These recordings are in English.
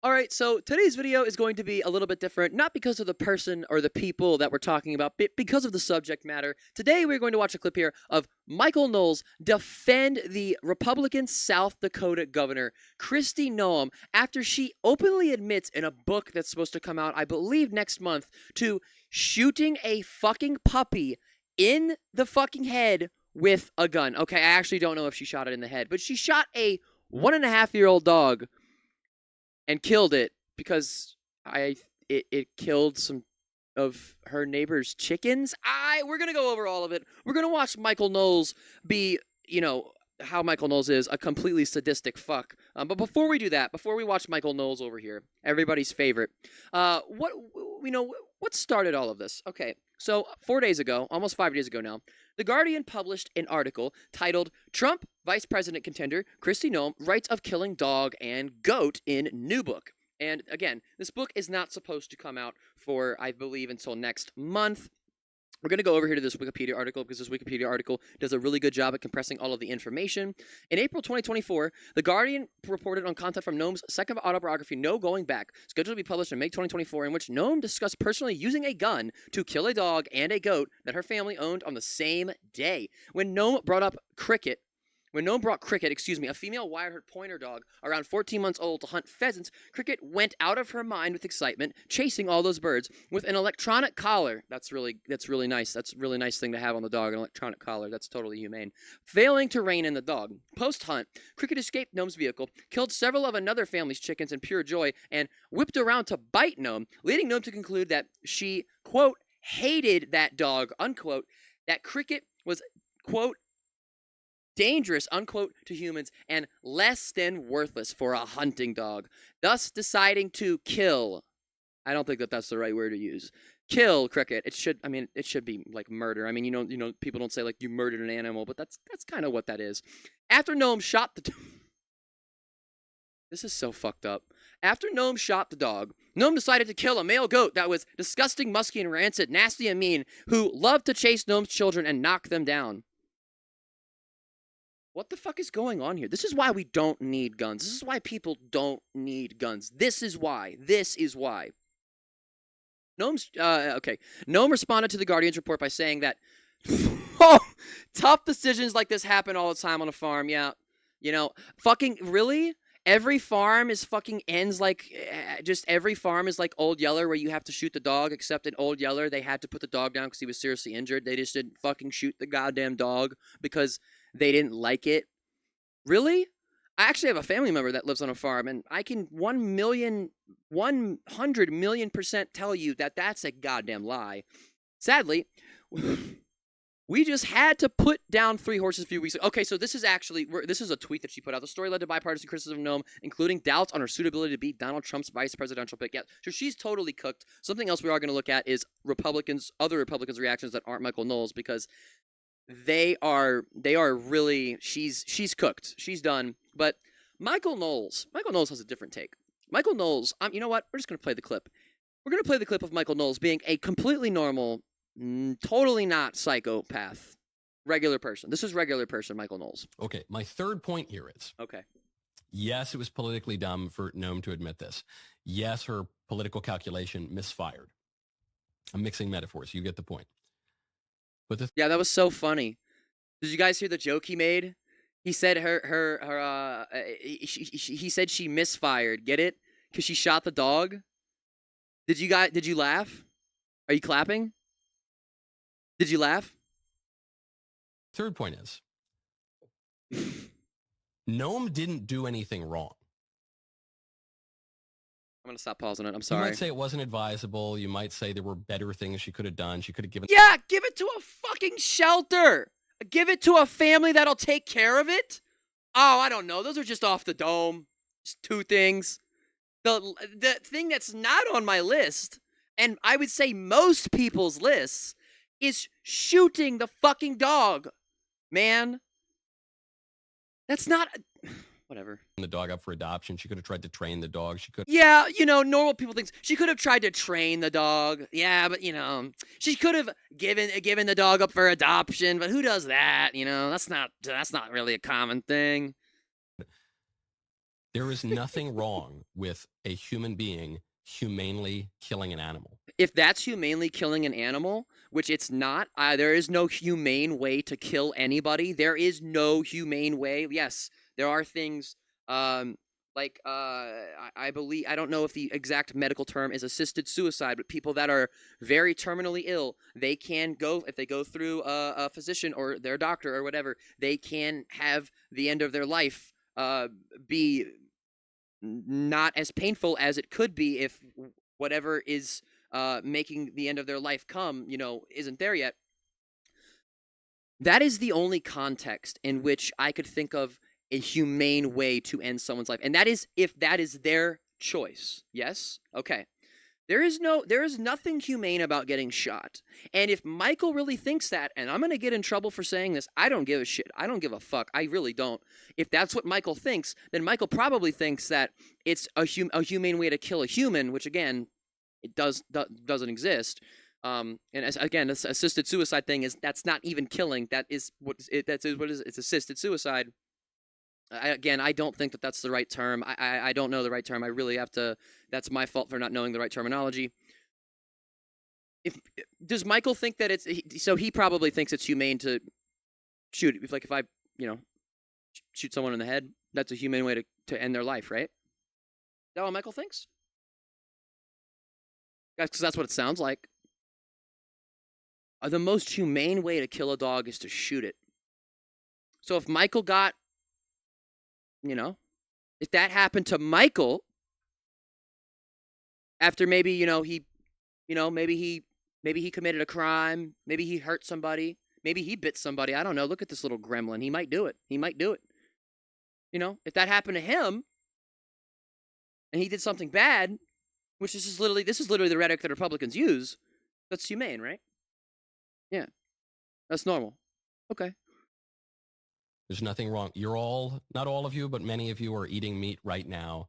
All right, so today's video is going to be a little bit different, not because of the person or the people that we're talking about, but because of the subject matter. Today, we're going to watch a clip here of Michael Knowles defend the Republican South Dakota governor, Kristi Noem, after she openly admits in a book that's supposed to come out, I believe, next month, to shooting a fucking puppy in the fucking head with a gun. Okay, I actually don't know if she shot it in the head, but she shot a 1.5-year-old dog and killed it because it killed some of her neighbor's chickens. We're gonna go over all of it. We're gonna watch Michael Knowles be, how Michael Knowles is a completely sadistic fuck. But before we do that, before we watch Michael Knowles over here, everybody's favorite, what what started all of this? Okay, so 4 days ago, almost 5 days ago now, The Guardian published an article titled "Trump Vice President Contender Kristi Noem Writes of Killing Dog and Goat in New Book." And again, this book is not supposed to come out for, I believe, until next month. We're going to go over here to this Wikipedia article because this Wikipedia article does a really good job at compressing all of the information. In April 2024, The Guardian reported on content from Noem's second autobiography, No Going Back, scheduled to be published in May 2024, in which Noem discussed personally using a gun to kill a dog and a goat that her family owned on the same day. When Noem brought Cricket, a female wire-haired pointer dog around 14 months old, to hunt pheasants, Cricket went out of her mind with excitement, chasing all those birds with an electronic collar. That's really nice. That's a really nice thing to have on the dog, an electronic collar. That's totally humane. Failing to rein in the dog. Post-hunt, Cricket escaped Noem's vehicle, killed several of another family's chickens in pure joy, and whipped around to bite Noem, leading Noem to conclude that she, quote, hated that dog, unquote, that Cricket was, quote, dangerous, unquote, to humans, and less than worthless for a hunting dog, thus deciding to kill. I don't think that that's the right word to use. Kill Cricket. It should be like murder. I mean, people don't say like you murdered an animal, but that's kind of what that is. After Noem shot the This is so fucked up. After Noem shot the dog, Noem decided to kill a male goat that was disgusting, musky, and rancid, nasty and mean, who loved to chase Noem's children and knock them down. What the fuck is going on here? This is why we don't need guns. This is why people don't need guns. This is why. Noem responded to the Guardian's report by saying that, oh, tough decisions like this happen all the time on a farm. Yeah, fucking really. Every farm is fucking ends like every farm is like Old Yeller, where you have to shoot the dog. Except in Old Yeller, they had to put the dog down because he was seriously injured. They just didn't fucking shoot the goddamn dog because they didn't like it. Really? I actually have a family member that lives on a farm, and I can 100,000,000% tell you that that's a goddamn lie. Sadly, we just had to put down 3 horses a few weeks ago. Okay, so this is a tweet that she put out. The story led to bipartisan criticism of Noem, including doubts on her suitability to beat Donald Trump's vice presidential pick. Yeah, so she's totally cooked. Something else we are going to look at is other Republicans' reactions that aren't Michael Knowles, because they are really, she's cooked. She's done. But Michael Knowles has a different take. Michael Knowles, you know what? We're just going to play the clip. We're going to play the clip of Michael Knowles being a completely normal, totally not psychopath, regular person. This is regular person Michael Knowles. Okay, my third point here is, okay, yes, it was politically dumb for Noem to admit this. Yes, her political calculation misfired. I'm mixing metaphors. You get the point. But yeah, that was so funny. Did you guys hear the joke he made? He said he said she misfired. Get it? Because she shot the dog. Did you laugh? Are you clapping? Did you laugh? Third point is, Noem didn't do anything wrong. I'm going to stop pausing it. I'm sorry. You might say it wasn't advisable. You might say there were better things she could have done. She could have given... Yeah, give it to a fucking shelter. Give it to a family that'll take care of it. Oh, I don't know. Those are just off the dome. Just 2 things. The thing that's not on my list, and I would say most people's lists, is shooting the fucking dog. Man. That's not... Whatever. The dog up for adoption. She could have tried to train the dog. She could... Yeah, normal people think she could have tried to train the dog. Yeah, but she could have given the dog up for adoption. But who does that? That's not really a common thing. There is nothing wrong with a human being humanely killing an animal. If that's humanely killing an animal, which it's not, there is no humane way to kill anybody. There is no humane way. Yes, there are things like I believe, I don't know if the exact medical term is assisted suicide, but people that are very terminally ill, they can go, if they go through a physician or their doctor or whatever, they can have the end of their life be not as painful as it could be if whatever is making the end of their life come, isn't there yet. That is the only context in which I could think of a humane way to end someone's life. And that is if that is their choice. Yes? Okay. There is nothing humane about getting shot. And if Michael really thinks that, and I'm going to get in trouble for saying this, I don't give a shit. I don't give a fuck. I really don't. If that's what Michael thinks, then Michael probably thinks that it's a humane way to kill a human, which again, it doesn't exist. And again, this assisted suicide thing that's not even killing. That is what it is. It's assisted suicide. I don't think that that's the right term. I don't know the right term. I really have to. That's my fault for not knowing the right terminology. Does Michael think that so he probably thinks it's humane to shoot. If I shoot someone in the head, that's a humane way to end their life, right? Is that what Michael thinks? Because that's what it sounds like. The most humane way to kill a dog is to shoot it. So if Michael got, if that happened to Michael after maybe, maybe he committed a crime, maybe he hurt somebody, maybe he bit somebody, I don't know. Look at this little gremlin. He might do it. If that happened to him and he did something bad, which this is literally the rhetoric that Republicans use, that's humane, right? Yeah. That's normal. Okay. There's nothing wrong. You're all, not all of you, but many of you are eating meat right now.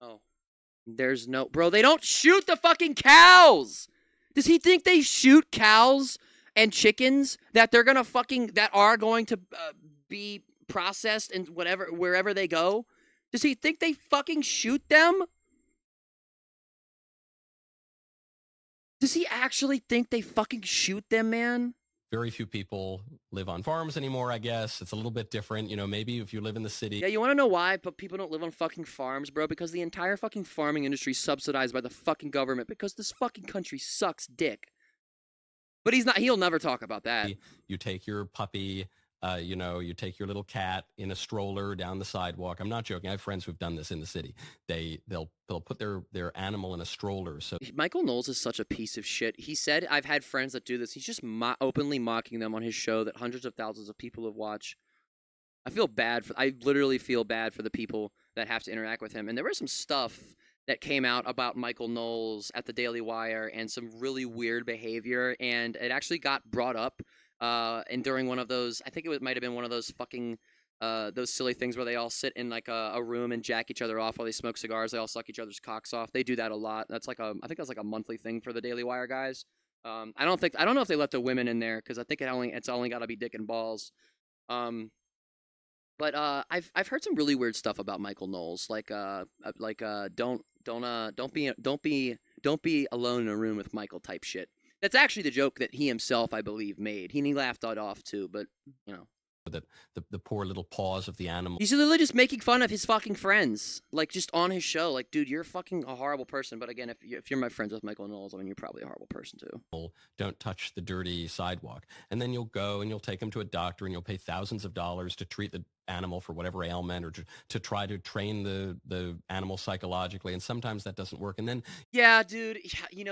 Oh. There's no... Bro, they don't shoot the fucking cows! Does he think they shoot cows and chickens that they're gonna that are going to be processed and wherever they go? Does he think they fucking shoot them? Does he actually think they fucking shoot them, man? Very few people live on farms anymore, I guess. It's a little bit different. Maybe if you live in the city. Yeah, you want to know why? But people don't live on fucking farms, bro? Because the entire fucking farming industry is subsidized by the fucking government because this fucking country sucks dick. But he'll never talk about that. You take your puppy, you take your little cat in a stroller down the sidewalk. I'm not joking. I have friends who've done this in the city. They'll put their animal in a stroller. So Michael Knowles is such a piece of shit. He said, I've had friends that do this. He's just openly mocking them on his show that hundreds of thousands of people have watched. I literally feel bad for the people that have to interact with him. And there was some stuff that came out about Michael Knowles at the Daily Wire and some really weird behavior. And it actually got brought up and during one of those, I think it might have been one of those fucking those silly things where they all sit in like a room and jack each other off while they smoke cigars. They all suck each other's cocks off. They do that a lot. I think that's like a monthly thing for the Daily Wire guys. I don't know if they let the women in there because I think it's only got to be dick and balls. But I've heard some really weird stuff about Michael Knowles, like don't be alone in a room with Michael type shit. That's actually the joke that he himself, I believe, made. He laughed that off too, but the poor little paws of the animal. He's literally just making fun of his fucking friends, like just on his show. Like, dude, you're fucking a horrible person. But again, if you're my friends with Michael Knowles, I mean, you're probably a horrible person too. Don't touch the dirty sidewalk, and then you'll go and you'll take him to a doctor, and you'll pay thousands of dollars to treat the animal for whatever ailment, or to try to train the animal psychologically, and sometimes that doesn't work. And then dude,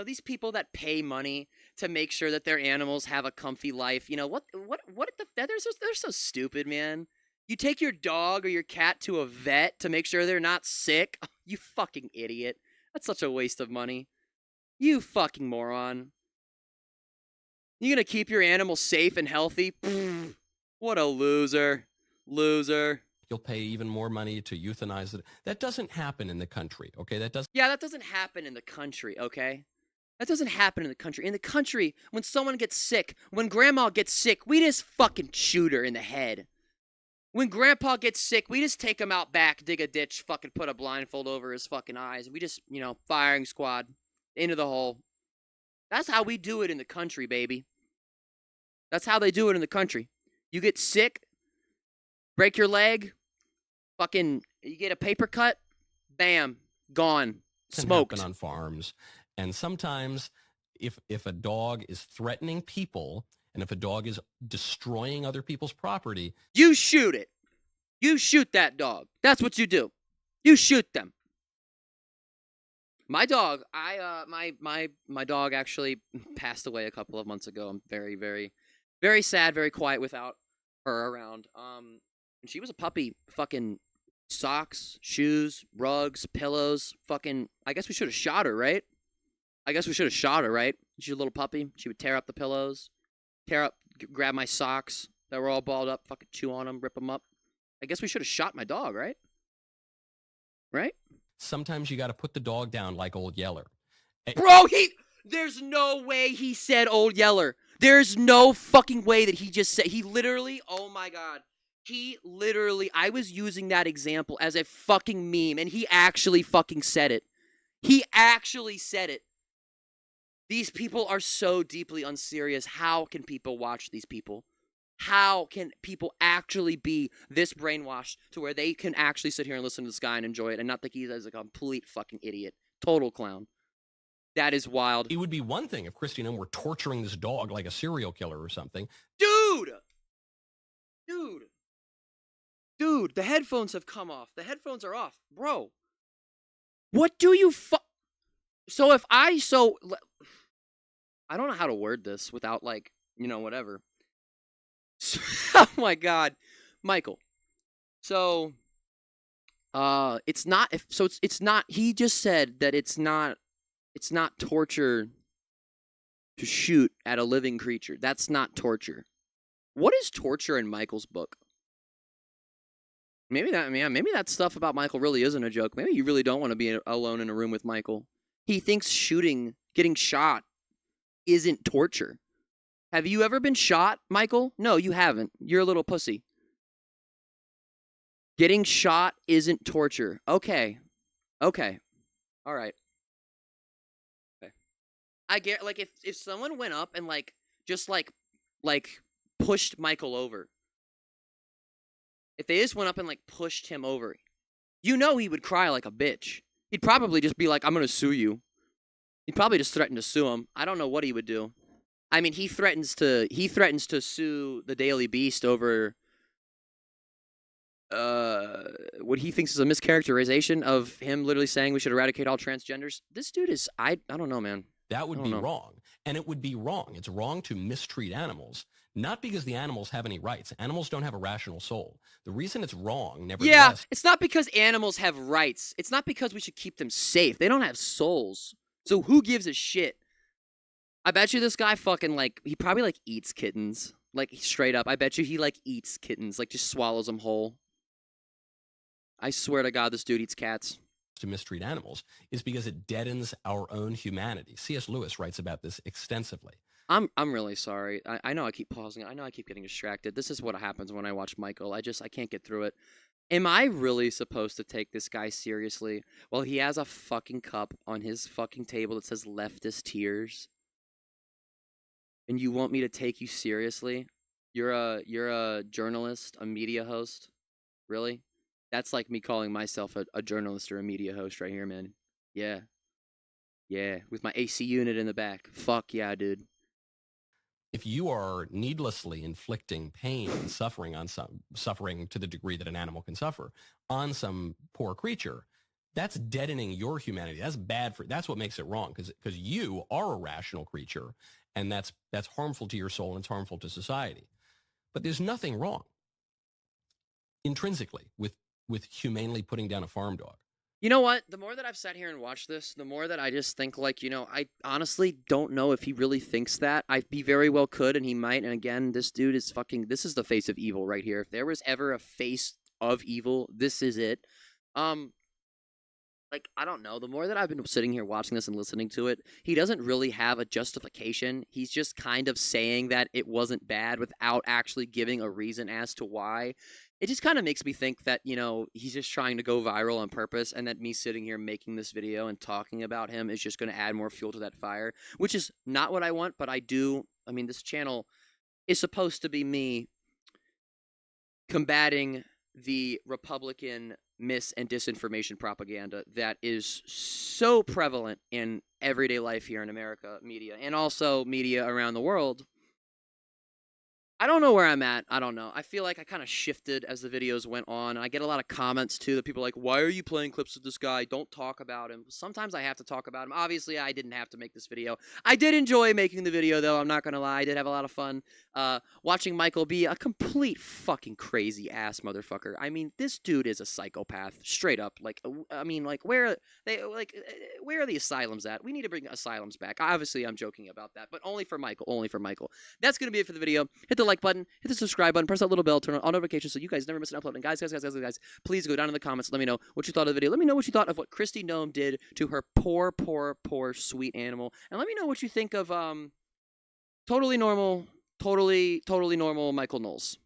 these people that pay money to make sure that their animals have a comfy life, they're so stupid, man. You take your dog or your cat to a vet to make sure they're not sick. Oh, you fucking idiot. That's such a waste of money. You fucking moron. You gonna keep your animal safe and healthy? Pfft, what a loser. Loser. You'll pay even more money to euthanize it. That doesn't happen in the country, okay? That doesn't happen in the country, okay? That doesn't happen in the country. In the country, when someone gets sick, when grandma gets sick, we just fucking shoot her in the head. When Grandpa gets sick, we just take him out back, dig a ditch, fucking put a blindfold over his fucking eyes, and we just, firing squad into the hole. That's how we do it in the country, baby. That's how they do it in the country. You get sick, break your leg, fucking, you get a paper cut, bam, gone, Can smoked. happen on farms. And sometimes if a dog is threatening people and if a dog is destroying other people's property, you shoot it. You shoot that dog. That's what you do. You shoot them. My dog, my dog actually passed away a couple of months ago. I'm very, very, very sad, very quiet without her around. And she was a puppy. Fucking socks, shoes, rugs, pillows. Fucking. I guess we should have shot her, right? She's a little puppy. She would tear up the pillows, grab my socks that were all balled up, fucking chew on them, rip them up. I guess we should have shot my dog, right? Right? sometimes you got to put the dog down like Old Yeller. Bro, there's no way he said Old Yeller. There's no fucking way that he just said, he literally, oh my God. I was using that example as a fucking meme, and he actually fucking said it. He actually said it. These people are so deeply unserious. How can people watch these people? How can people actually be this brainwashed to where they can actually sit here and listen to this guy and enjoy it and not think he's a complete fucking idiot? Total clown. That is wild. It would be one thing if Christy and him were torturing this dog like a serial killer or something. Dude, the headphones have come off. The headphones are off. Bro, what do you I don't know how to word this without whatever. Oh my God, Michael. So, it's not. It's not. He just said that it's not torture to shoot at a living creature. That's not torture. What is torture in Michael's book? Maybe that stuff about Michael really isn't a joke. Maybe you really don't want to be alone in a room with Michael. He thinks getting shot, isn't torture. Have you ever been shot, Michael? No, you haven't. You're a little pussy. Getting shot isn't torture. Okay. All right. Okay. I get, if someone went up and just pushed Michael over. If they just went up and pushed him over, he would cry like a bitch. He'd probably just be like, "I'm gonna sue you." He'd probably just threaten to sue him. I don't know what he would do. I mean, he threatens to sue the Daily Beast over what he thinks is a mischaracterization of him literally saying we should eradicate all transgenders. This dude is I don't know, man. That would be wrong. And it would be wrong. It's wrong to mistreat animals. Not because the animals have any rights. Animals don't have a rational soul. The reason it's wrong, nevertheless... Yeah, it's not because animals have rights. It's not because we should keep them safe. They don't have souls. So who gives a shit? I bet you this guy fucking, he probably, eats kittens. Straight up. I bet you he, eats kittens. Just swallows them whole. I swear to God, this dude eats cats. To mistreat animals is because it deadens our own humanity. C.S. Lewis writes about this extensively. I'm really sorry. I know I keep pausing. I know I keep getting distracted. This is what happens when I watch Michael. I can't get through it. Am I really supposed to take this guy seriously? Well, he has a fucking cup on his fucking table that says leftist tears. And you want me to take you seriously? You're a journalist, a media host? Really? That's like me calling myself a journalist or a media host right here, man. Yeah. Yeah, with my AC unit in the back. Fuck yeah, dude. If you are needlessly inflicting pain and suffering suffering to the degree that an animal can suffer on some poor creature, that's deadening your humanity. That's bad that's what makes it wrong, because you are a rational creature, and that's harmful to your soul and it's harmful to society. But there's nothing wrong intrinsically with humanely putting down a farm dog. You know what? The more that I've sat here and watched this, the more that I just think, I honestly don't know if he really thinks that. He very well could, and he might. And again, this dude is this is the face of evil right here. If there was ever a face of evil, this is it. I don't know. The more that I've been sitting here watching this and listening to it, he doesn't really have a justification. He's just kind of saying that it wasn't bad without actually giving a reason as to why. it just kind of makes me think that, you know, he's just trying to go viral on purpose, and that me sitting here making this video and talking about him is just going to add more fuel to that fire, which is not what I want, but I mean, this channel is supposed to be me combating the Republican mis and disinformation propaganda that is so prevalent in everyday life here in America media and also media around the world. I don't know where I'm at. I don't know. I feel like I kind of shifted as the videos went on. I get a lot of comments too that people are like, "Why are you playing clips of this guy? Don't talk about him." Sometimes I have to talk about him. Obviously, I didn't have to make this video. I did enjoy making the video though. I'm not gonna lie. I did have a lot of fun watching Michael be a complete fucking crazy ass motherfucker. I mean, this dude is a psychopath, straight up. Like, I mean, like where are the asylums at? We need to bring asylums back. Obviously, I'm joking about that, but only for Michael. Only for Michael. That's gonna be it for the video. Hit the like button, hit the subscribe button, press that little bell, turn on all notifications so you guys never miss an upload. And guys, please go down in the comments. Let me know what you thought of the video. Let me know what you thought of what Christy Gnome did to her poor, sweet animal. And let me know what you think of totally normal Michael Knowles.